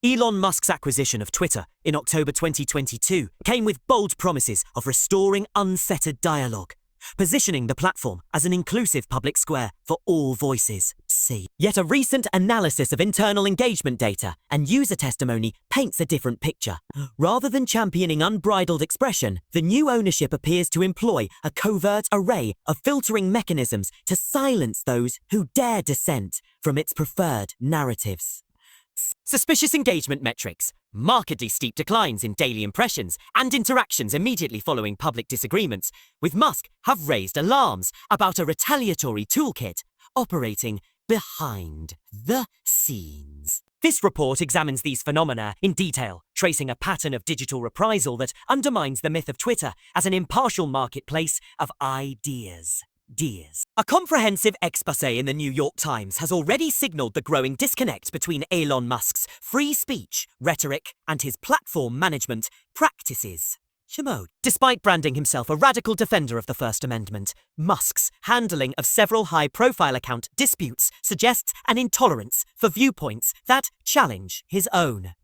Elon Musk's acquisition of Twitter in October 2022 came with bold promises of restoring unfettered dialogue, positioning the platform as an inclusive public square for all voices. Yet a recent analysis of internal engagement data and user testimony paints a different picture. Rather than championing unbridled expression, the new ownership appears to employ a covert array of filtering mechanisms to silence those who dare dissent from its preferred narratives. Suspicious engagement metrics, markedly steep declines in daily impressions and interactions immediately following public disagreements with Musk have raised alarms about a retaliatory toolkit operating behind the scenes. This report examines these phenomena in detail, tracing a pattern of digital reprisal that undermines the myth of Twitter as an impartial marketplace of ideas. A comprehensive exposé in the New York Times has already signaled the growing disconnect between Elon Musk's free speech rhetoric and his platform management practices. Despite branding himself a radical defender of the First Amendment, Musk's handling of several high-profile account disputes suggests an intolerance for viewpoints that challenge his own.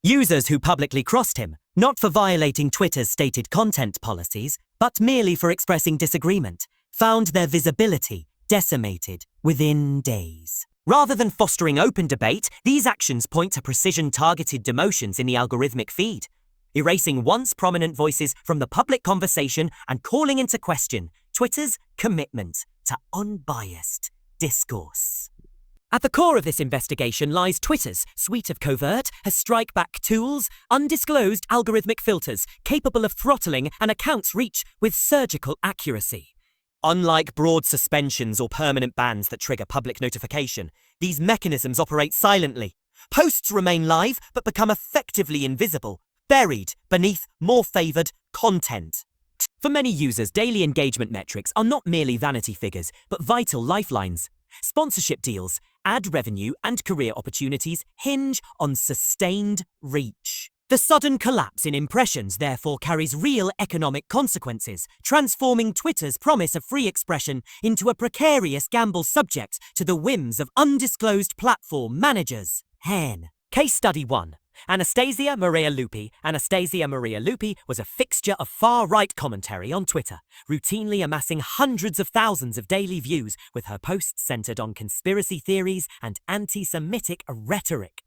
Users who publicly crossed him, not for violating Twitter's stated content policies, but merely for expressing disagreement, found their visibility decimated within days. Rather than fostering open debate, these actions point to precision-targeted demotions in the algorithmic feed, erasing once prominent voices from the public conversation and calling into question Twitter's commitment to unbiased discourse. At the core of this investigation lies Twitter's suite of covert, strike-back tools, undisclosed algorithmic filters capable of throttling an account's reach with surgical accuracy. Unlike broad suspensions or permanent bans that trigger public notification, these mechanisms operate silently. Posts remain live but become effectively invisible, buried beneath more favored content. For many users, daily engagement metrics are not merely vanity figures, but vital lifelines. Sponsorship deals, ad revenue, and career opportunities hinge on sustained reach. The sudden collapse in impressions therefore carries real economic consequences, transforming Twitter's promise of free expression into a precarious gamble subject to the whims of undisclosed platform managers. Case Study 1. Anastasia Maria Lupi. Anastasia Maria Lupi was a fixture of far-right commentary on Twitter, routinely amassing hundreds of thousands of daily views with her posts centered on conspiracy theories and anti-Semitic rhetoric.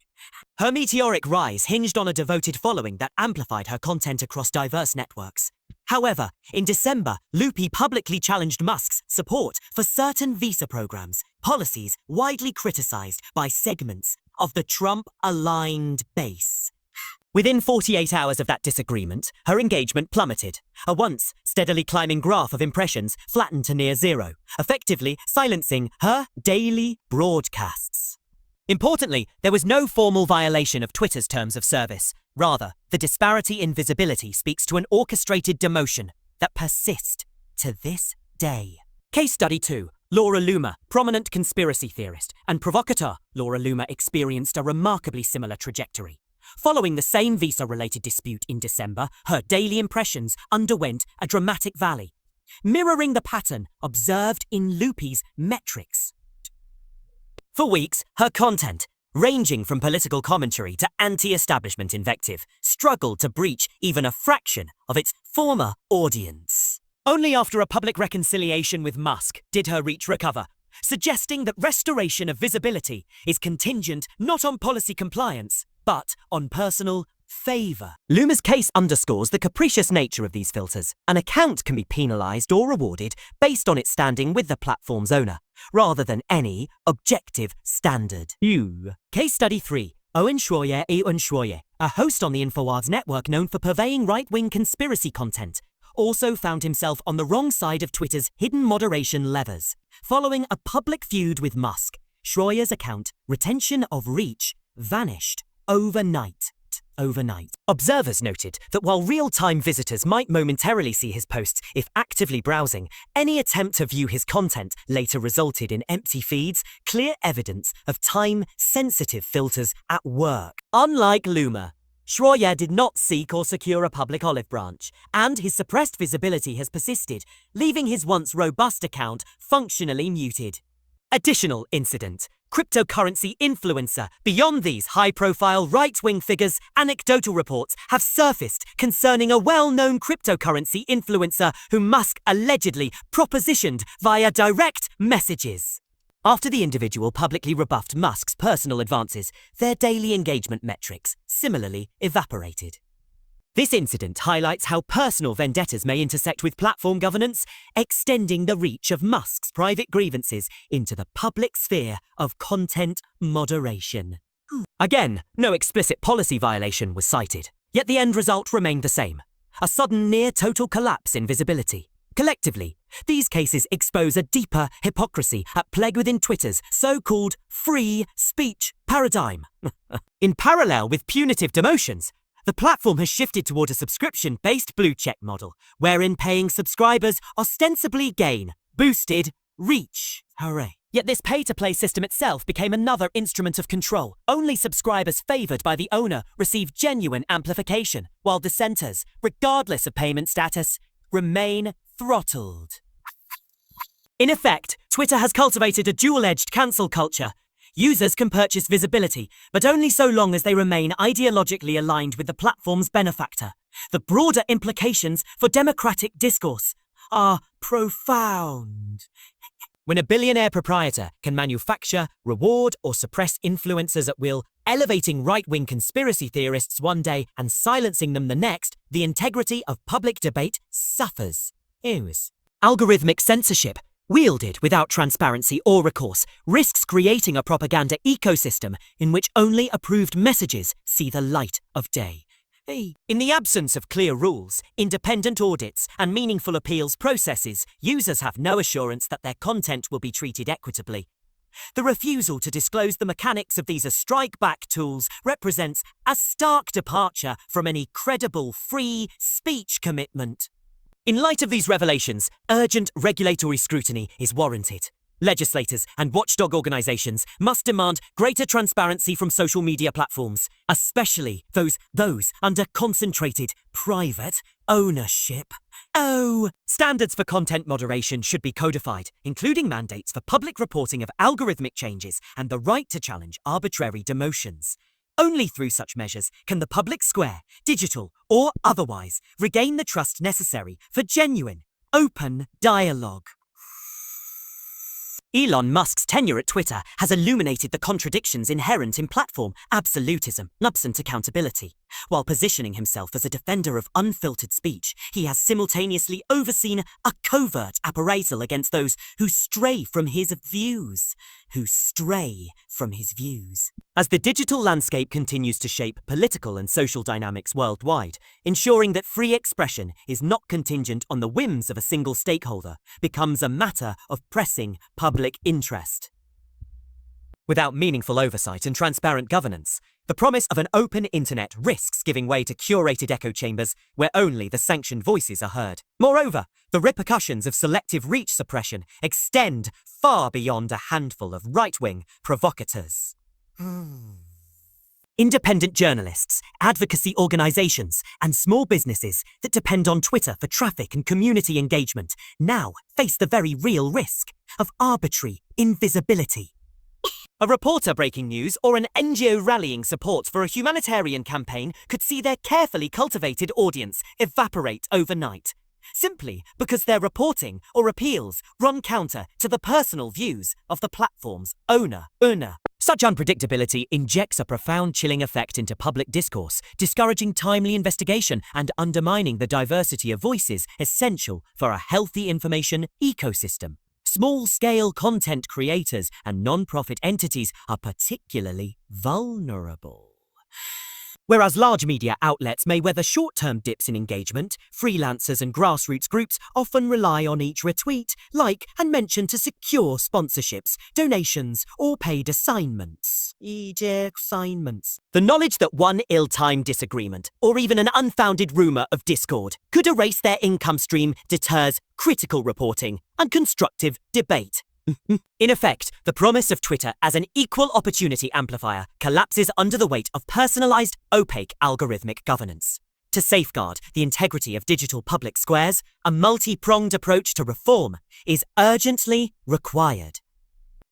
Her meteoric rise hinged on a devoted following that amplified her content across diverse networks. However, in December, Lupi publicly challenged Musk's support for certain visa programs, policies widely criticized by segments of the Trump-aligned base. Within 48 hours of that disagreement, her engagement plummeted. A once steadily climbing graph of impressions flattened to near zero, effectively silencing her daily broadcasts. Importantly, there was no formal violation of Twitter's terms of service. Rather, the disparity in visibility speaks to an orchestrated demotion that persists to this day. Case Study 2. Laura Loomer, prominent conspiracy theorist and provocateur. Laura Loomer experienced a remarkably similar trajectory. Following the same visa-related dispute in December, her daily impressions underwent a dramatic valley, mirroring the pattern observed in Lupi's metrics. For weeks, her content, ranging from political commentary to anti-establishment invective, struggled to breach even a fraction of its former audience. Only after a public reconciliation with Musk did her reach recover, suggesting that restoration of visibility is contingent not on policy compliance, but on personal favor. Loomer's case underscores the capricious nature of these filters. An account can be penalized or rewarded based on its standing with the platform's owner, rather than any objective standard. Case Study 3. Owen Schroyer, a host on the InfoWars network known for purveying right-wing conspiracy content, also found himself on the wrong side of Twitter's hidden moderation levers. Following a public feud with Musk, Schroyer's account, retention of reach, vanished overnight. Observers noted that while real-time visitors might momentarily see his posts if actively browsing, any attempt to view his content later resulted in empty feeds, clear evidence of time-sensitive filters at work. Unlike Loomer, Schroyer did not seek or secure a public olive branch, and his suppressed visibility has persisted, leaving his once robust account functionally muted. Additional incident. cryptocurrency influencer. Beyond these high-profile right-wing figures, anecdotal reports have surfaced concerning a well-known cryptocurrency influencer whom Musk allegedly propositioned via direct messages. After the individual publicly rebuffed Musk's personal advances, their daily engagement metrics similarly evaporated. This incident highlights how personal vendettas may intersect with platform governance, extending the reach of Musk's private grievances into the public sphere of content moderation. Again, no explicit policy violation was cited, yet the end result remained the same: a sudden near-total collapse in visibility. Collectively, these cases expose a deeper hypocrisy at play within Twitter's so-called free speech paradigm. In parallel with punitive demotions, the platform has shifted toward a subscription-based blue-check model, wherein paying subscribers ostensibly gain boosted reach. Hooray. Yet this pay-to-play system itself became another instrument of control. Only subscribers favored by the owner receive genuine amplification, while dissenters, regardless of payment status, remain throttled. In effect, Twitter has cultivated a dual-edged cancel culture. Users can purchase visibility, but only so long as they remain ideologically aligned with the platform's benefactor. The broader implications for democratic discourse are profound. When a billionaire proprietor can manufacture, reward, or suppress influencers at will, elevating right-wing conspiracy theorists one day and silencing them the next, the integrity of public debate suffers. Algorithmic censorship, wielded without transparency or recourse, risks creating a propaganda ecosystem in which only approved messages see the light of day. In the absence of clear rules, independent audits, and meaningful appeals processes, users have no assurance that their content will be treated equitably. The refusal to disclose the mechanics of these strike-back tools represents a stark departure from any credible free speech commitment. In light of these revelations, urgent regulatory scrutiny is warranted. Legislators and watchdog organizations must demand greater transparency from social media platforms, especially those under concentrated private ownership. Standards for content moderation should be codified, including mandates for public reporting of algorithmic changes and the right to challenge arbitrary demotions. Only through such measures can the public square, digital or otherwise, regain the trust necessary for genuine, open dialogue. Elon Musk's tenure at Twitter has illuminated the contradictions inherent in platform absolutism, absent accountability. While positioning himself as a defender of unfiltered speech, he has simultaneously overseen a covert appraisal against those who stray from his views. As the digital landscape continues to shape political and social dynamics worldwide, ensuring that free expression is not contingent on the whims of a single stakeholder becomes a matter of pressing public interest. Without meaningful oversight and transparent governance, the promise of an open internet risks giving way to curated echo chambers where only the sanctioned voices are heard. Moreover, the repercussions of selective reach suppression extend far beyond a handful of right-wing provocateurs. Independent journalists, advocacy organizations, and small businesses that depend on Twitter for traffic and community engagement now face the very real risk of arbitrary invisibility. A reporter breaking news or an NGO rallying support for a humanitarian campaign could see their carefully cultivated audience evaporate overnight, simply because their reporting or appeals run counter to the personal views of the platform's owner. Such unpredictability injects a profound chilling effect into public discourse, discouraging timely investigation and undermining the diversity of voices essential for a healthy information ecosystem. Small-scale content creators and non-profit entities are particularly vulnerable. Whereas large media outlets may weather short-term dips in engagement, freelancers and grassroots groups often rely on each retweet, like, and mention to secure sponsorships, donations, or paid assignments. The knowledge that one ill-timed disagreement, or even an unfounded rumor of discord, could erase their income stream deters critical reporting and constructive debate. In effect, the promise of Twitter as an equal opportunity amplifier collapses under the weight of personalized, opaque algorithmic governance. To safeguard the integrity of digital public squares, a multi-pronged approach to reform is urgently required.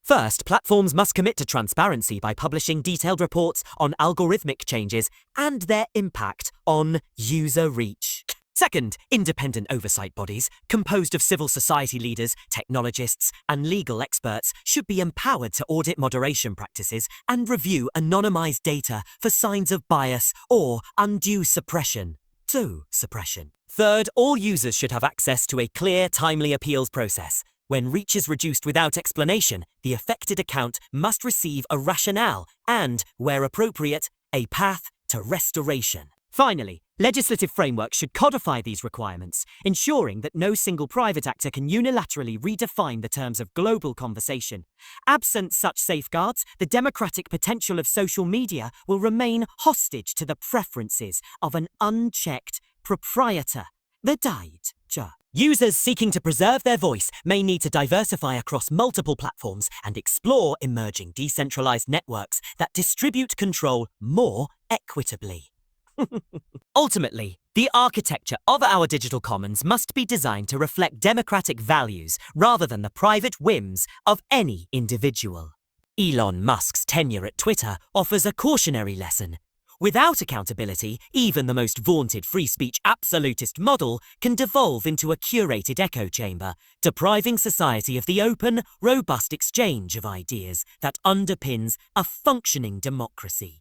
First, platforms must commit to transparency by publishing detailed reports on algorithmic changes and their impact on user reach. Second, independent oversight bodies, composed of civil society leaders, technologists, and legal experts, should be empowered to audit moderation practices and review anonymized data for signs of bias or undue suppression. Third, all users should have access to a clear, timely appeals process. When reach is reduced without explanation, the affected account must receive a rationale and, where appropriate, a path to restoration. Finally, legislative frameworks should codify these requirements, ensuring that no single private actor can unilaterally redefine the terms of global conversation. Absent such safeguards, the democratic potential of social media will remain hostage to the preferences of an unchecked proprietor. The Daija. Users seeking to preserve their voice may need to diversify across multiple platforms and explore emerging decentralized networks that distribute control more equitably. Ultimately, the architecture of our digital commons must be designed to reflect democratic values rather than the private whims of any individual. Elon Musk's tenure at Twitter offers a cautionary lesson. Without accountability, even the most vaunted free speech absolutist model can devolve into a curated echo chamber, depriving society of the open, robust exchange of ideas that underpins a functioning democracy.